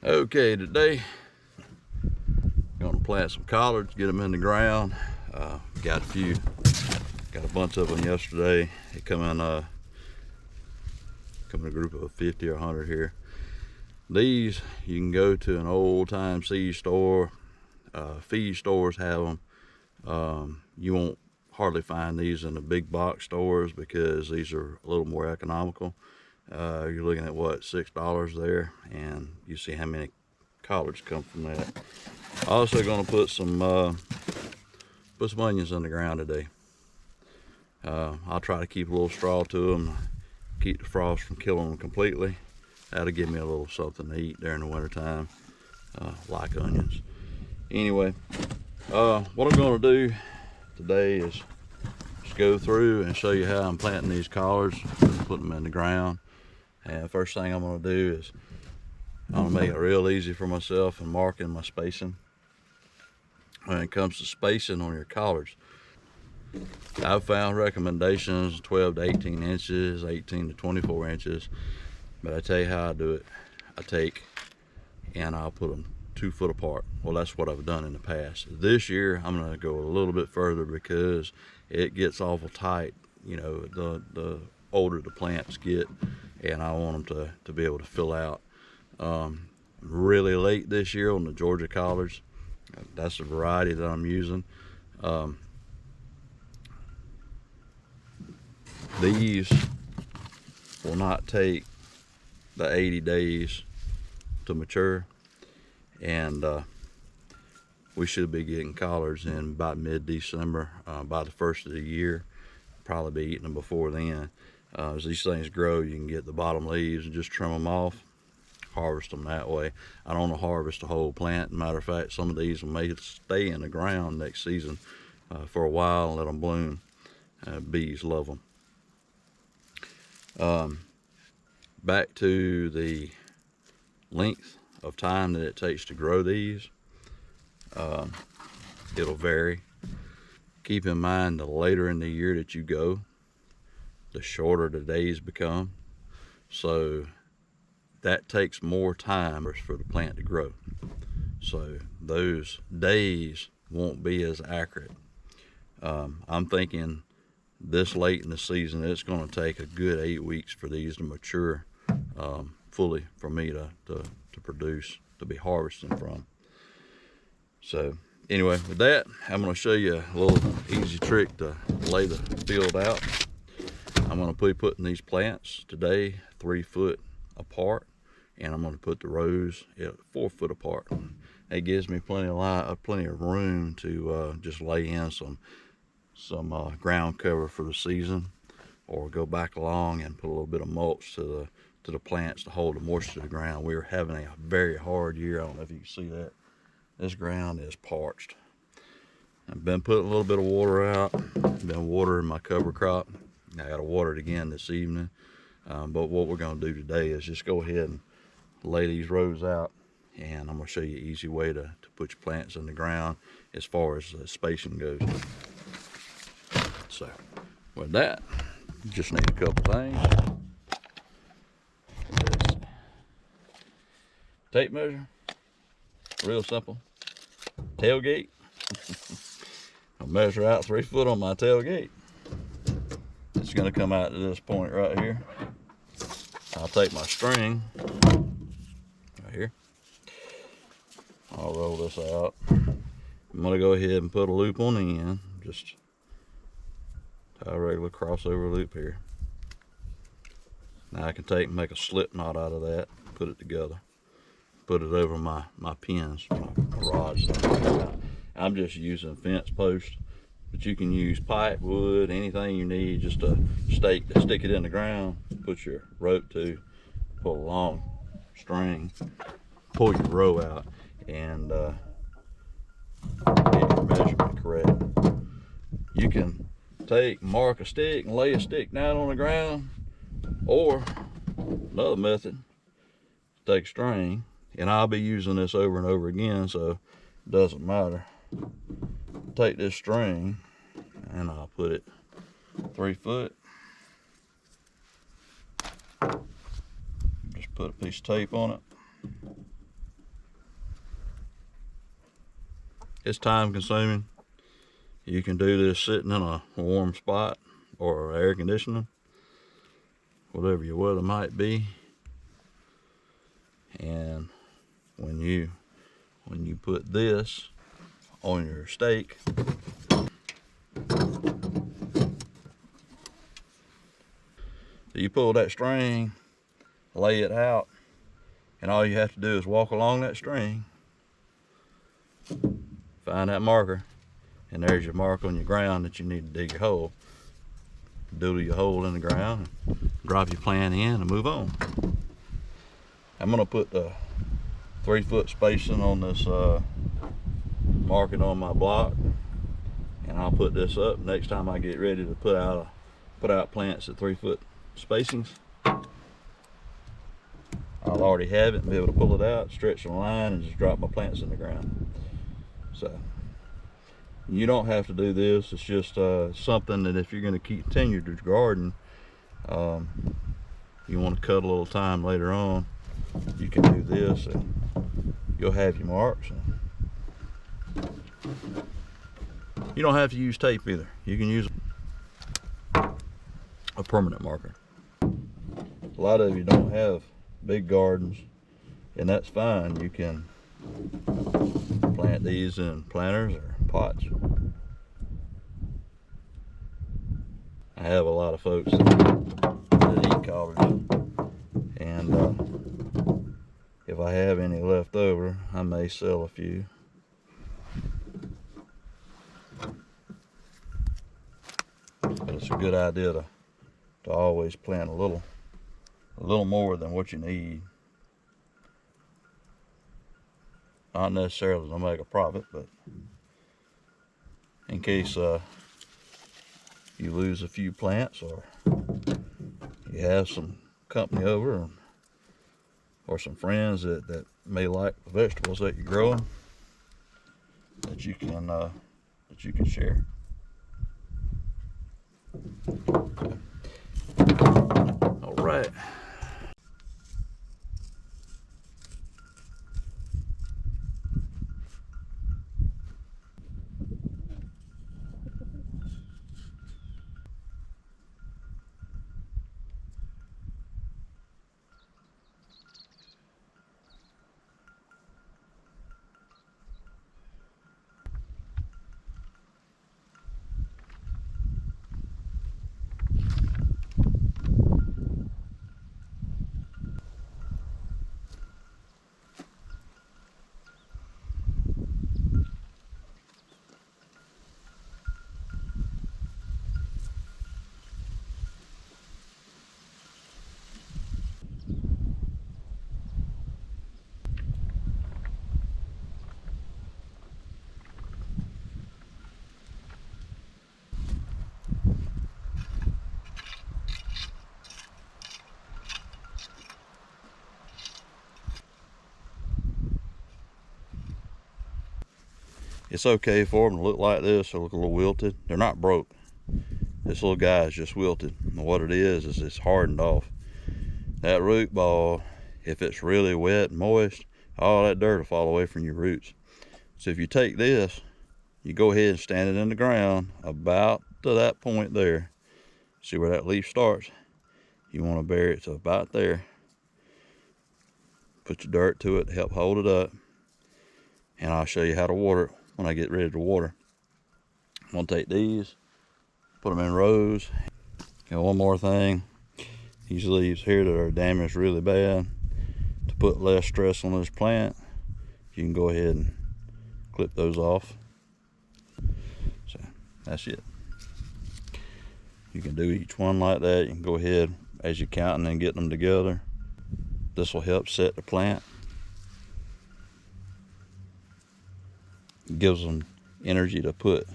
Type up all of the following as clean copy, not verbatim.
Okay, today I'm gonna plant some collards, get them in the ground. Got a bunch of them yesterday. They come in a group of 50 or 100 here. These you can go to an old-time seed store. Feed stores have them. You won't hardly find these in the big box stores because these are a little more economical. You're looking at what, $6 there, and you see how many collards come from that. Also going to put some onions in the ground today. I'll try to keep a little straw to them, keep the frost from killing them completely. That'll give me a little something to eat during the winter time, like onions. Anyway, what I'm going to do today is just go through and show you how I'm planting these collards, put them in the ground. And first thing I'm going to do is I'm going to make it real easy for myself and marking my spacing. When it comes to spacing on your collards, I've found recommendations 12 to 18 inches, 18 to 24 inches. But I tell you how I do it. I take and I'll put them 2 foot apart. Well, that's what I've done in the past. This year I'm going to go a little bit further because it gets awful tight. You know, the older the plants get, and I want them to be able to fill out. Really late this year on the Georgia collards. That's the variety that I'm using. These will not take the 80 days to mature, and we should be getting collards in about mid-December. By the first of the year, probably be eating them before then. As these things grow, you can get the bottom leaves and just trim them off, harvest them that way. I don't want to harvest the whole plant. Matter of fact, some of these will make it stay in the ground next season for a while and let them bloom. Bees love them. Back to the length of time that it takes to grow these, it'll vary. Keep in mind, the later in the year that you go, the shorter the days become. So that takes more time for the plant to grow. So those days won't be as accurate. I'm thinking this late in the season, it's going to take a good 8 weeks for these to mature fully for me to produce, to be harvesting from. So anyway, with that, I'm going to show you a little easy trick to lay the field out. I'm going to be putting these plants today 3 foot apart, and I'm going to put the rows at 4 foot apart. It gives me plenty of room to just lay in some ground cover for the season, or go back along and put a little bit of mulch to the plants to hold the moisture to the ground. We're having a very hard year. I don't know if you can see that. This ground is parched. I've been putting a little bit of water out, been watering my cover crop. I got to water it again this evening. But what we're going to do today is just go ahead and lay these rows out, and I'm going to show you an easy way to put your plants in the ground as far as spacing goes. So with that, you just need a couple things. Tape measure, real simple. Tailgate. I'll measure out 3 foot on my tailgate. It's going to come out to this point right here. I'll take my string right here. I'll roll this out. I'm going to go ahead and put a loop on the end. Just tie a regular crossover loop here. Now I can make a slip knot out of that, put it together, put it over my pins, my rods. I'm just using fence post, but you can use pipe, wood, anything you need, just a stake to stick it in the ground, put your rope to, pull a long string, pull your row out, and get your measurement correct. You can mark a stick and lay a stick down on the ground, or another method, take string, and I'll be using this over and over again, so it doesn't matter. Take this string and I'll put it 3 foot. Just put a piece of tape on it. It's time consuming. You can do this sitting in a warm spot or air conditioning, whatever your weather might be. And when you put this on your steak, so you pull that string, lay it out, and all you have to do is walk along that string, find that marker, and there's your mark on your ground that you need to dig your hole. Doodle your hole in the ground, and drop your plant in, and move on. I'm gonna put the 3-foot spacing on this marking on my block, and I'll put this up next time I get ready to put out plants at 3-foot spacings. I'll already have it and be able to pull it out, stretch the line, and just drop my plants in the ground. So you don't have to do this. It's just something that if you're going to continue to garden, you want to cut a little time later on, you can do this and you'll have your marks. You don't have to use tape either. You can use a permanent marker. A lot of you don't have big gardens, and that's fine. You can plant these in planters or pots. I have a lot of folks that eat collards, and if I have any left over, I may sell a few. But it's a good idea to always plant a little more than what you need. Not necessarily to make a profit, but in case you lose a few plants, or you have some company over, or some friends that may like the vegetables that you're growing, that you can share. All right. It's okay for them to look like this or look a little wilted. They're not broke. This little guy is just wilted. And what it is it's hardened off. That root ball, if it's really wet and moist, all that dirt will fall away from your roots. So if you take this, you go ahead and stand it in the ground about to that point there. See where that leaf starts? You want to bury it to about there. Put your dirt to it to help hold it up. And I'll show you how to water it when I get ready to water. I'm gonna take these, put them in rows. And one more thing, these leaves here that are damaged really bad, to put less stress on this plant, you can go ahead and clip those off. So that's it. You can do each one like that. You can go ahead as you're counting and getting them together. This will help set the plant. It gives them energy to put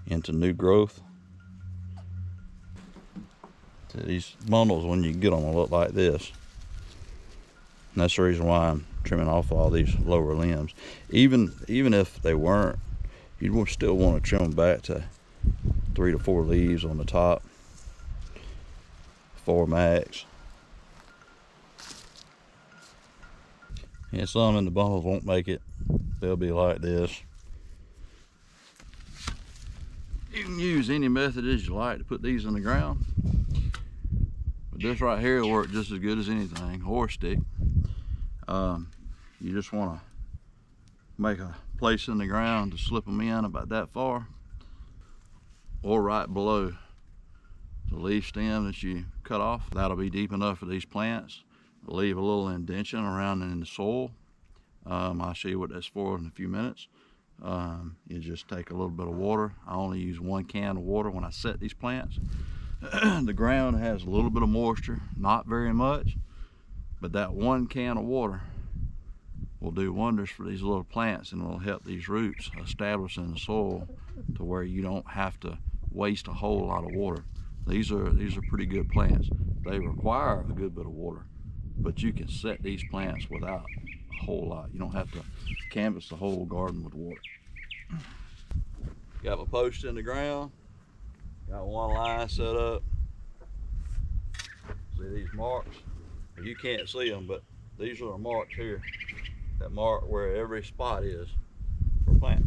into new growth. So these bundles, when you get them, will look like this. And that's the reason why I'm trimming off all these lower limbs. Even if they weren't, you'd still want to trim them back to 3 to 4 leaves on the top, 4 max. And some in the bundles won't make it. They'll be like this. You can use any method as you like to put these in the ground, but this right here will work just as good as anything, or a stick. You just want to make a place in the ground to slip them in about that far, or right below the leaf stem that you cut off. That'll be deep enough for these plants. Leave a little indentation around in the soil. I'll show you what that's for in a few minutes. You just take a little bit of water. I only use 1 can of water when I set these plants. The ground has a little bit of moisture, not very much, but that 1 can of water will do wonders for these little plants, and will help these roots establish in the soil to where you don't have to waste a whole lot of water. These are pretty good plants. They require a good bit of water, but you can set these plants without a whole lot. You don't have to canvas the whole garden with water. Got my post in the ground, got 1 line set up. See these marks? You can't see them, but these are the marks here that mark where every spot is for plant.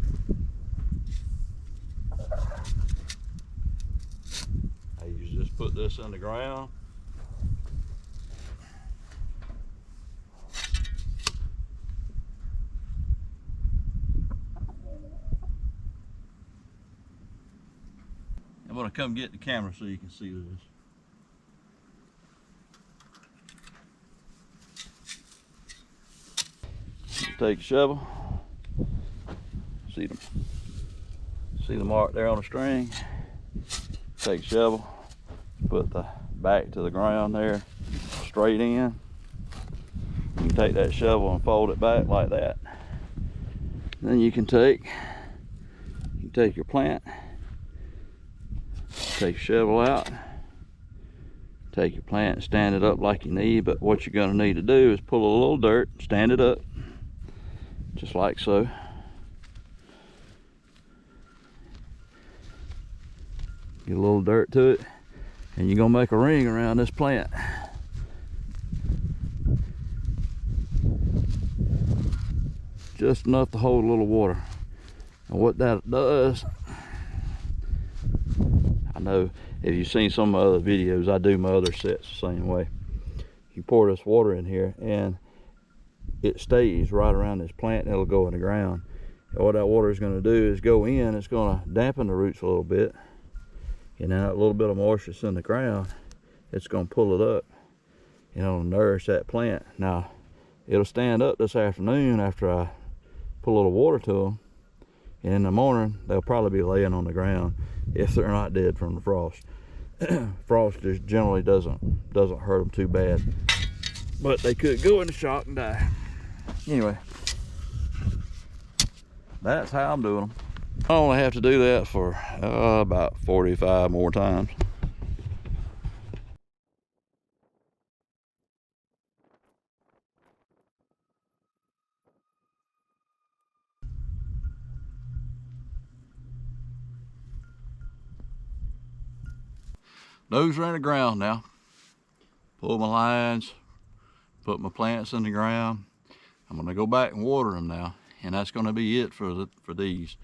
You just put this in the ground. I'm gonna come get the camera so you can see this. Take a shovel. See the mark there on the string. Take a shovel, put the back to the ground there, straight in. You can take that shovel and fold it back like that. Then you can take your plant, take your shovel out, take your plant and stand it up like you need. But what you're going to need to do is pull a little dirt, stand it up, just like so. Get a little dirt to it, and you're gonna make a ring around this plant. Just enough to hold a little water. And what that does, I know if you've seen some of my other videos, I do my other sets the same way. You pour this water in here and it stays right around this plant, and it'll go in the ground. And what that water is going to do is go in, it's going to dampen the roots a little bit, and then that little bit of moisture that's in the ground, it's going to pull it up and it'll nourish that plant. Now it'll stand up this afternoon after I put a little water to them, and in the morning they'll probably be laying on the ground if they're not dead from the frost. Frost just generally doesn't hurt them too bad, but they could go into shock and die. Anyway, that's how I'm doing them. I only have to do that for about 45 more times. Those are in the ground now. Pull my lines, put my plants in the ground. I'm going to go back and water them now, and that's going to be it for these.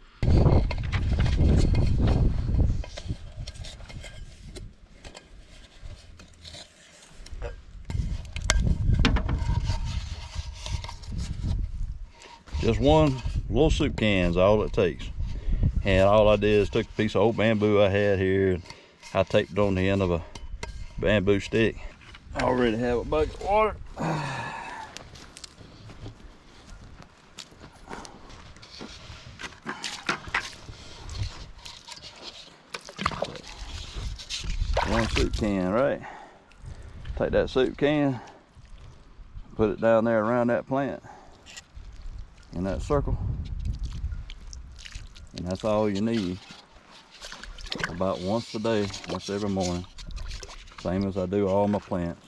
Just 1 little soup can is all it takes. And all I did is took a piece of old bamboo I had here, and I taped it on the end of a bamboo stick. I already have a bucket of water. One soup can, right? Take that soup can, put it down there around that plant in that circle, and that's all you need. About once a day, once every morning, same as I do all my plants,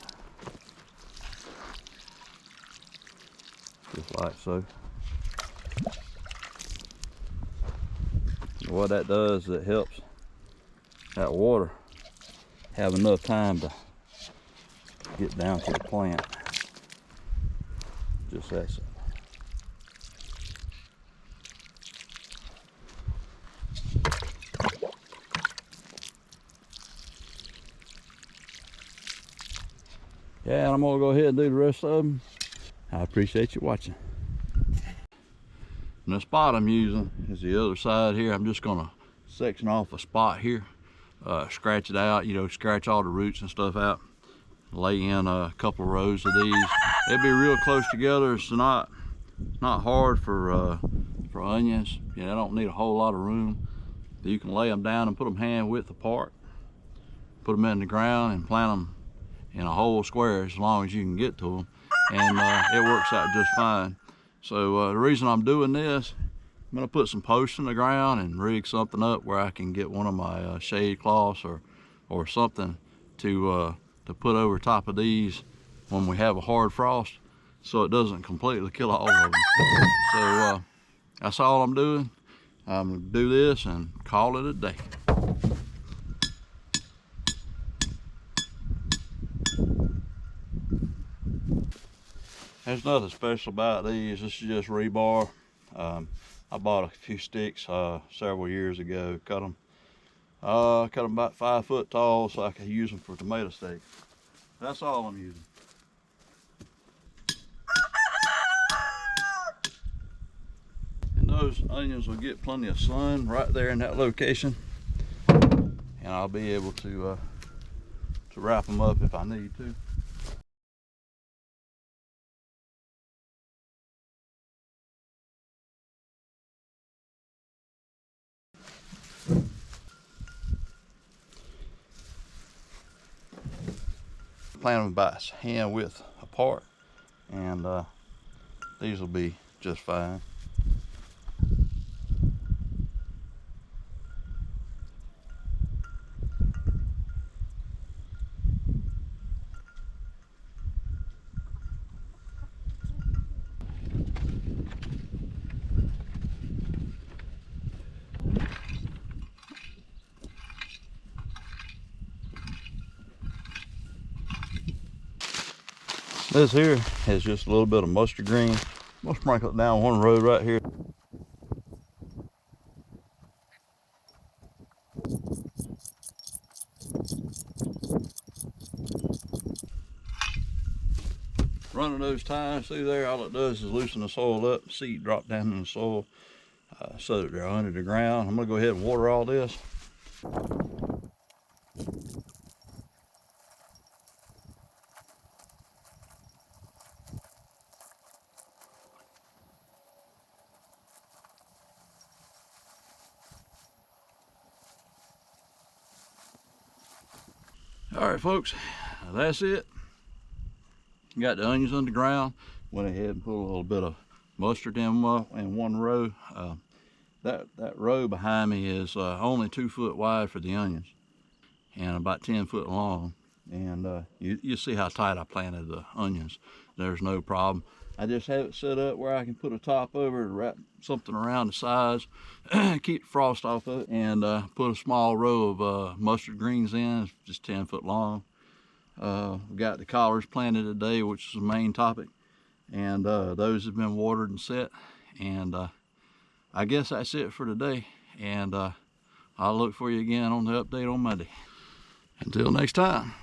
just like so. And what that does is it helps that water have enough time to get down to the plant. Just that simple. And I'm gonna go ahead and do the rest of them. I appreciate you watching. And the spot I'm using is the other side here. I'm just gonna section off a spot here, scratch it out, you know, scratch all the roots and stuff out, lay in a couple of rows of these. They'll be real close together. It's not hard for onions. You know, they don't need a whole lot of room. You can lay them down and put them hand width apart, put them in the ground and plant them in a whole square as long as you can get to them, and it works out just fine. So the reason I'm doing this, I'm gonna put some posts in the ground and rig something up where I can get one of my shade cloths or something to put over top of these when we have a hard frost, so it doesn't completely kill all of them. So that's all I'm doing. I'm gonna do this and call it a day. There's nothing special about these. This is just rebar. I bought a few sticks several years ago. Cut them about 5 foot tall so I could use them for tomato steak. That's all I'm using. And those onions will get plenty of sun right there in that location, and I'll be able to wrap them up if I need to. Plant them about hand width apart, and these will be just fine. This here is just a little bit of mustard green. I'm gonna sprinkle it down one row right here. Running those tines through there, all it does is loosen the soil up, seed drop down in the soil so that they're under the ground. I'm gonna go ahead and water all this. All right, folks, that's it. Got the onions on the ground. Went ahead and put a little bit of mustard in one row. That row behind me is only 2 foot wide for the onions and about 10 foot long. And you see how tight I planted the onions. There's no problem. I just have it set up where I can put a top over it, wrap something around the sides, keep the frost off of it, and put a small row of mustard greens in. It's just 10 foot long. We got the collards planted today, which is the main topic, and those have been watered and set. And I guess that's it for today, and I'll look for you again on the update on Monday. Until next time.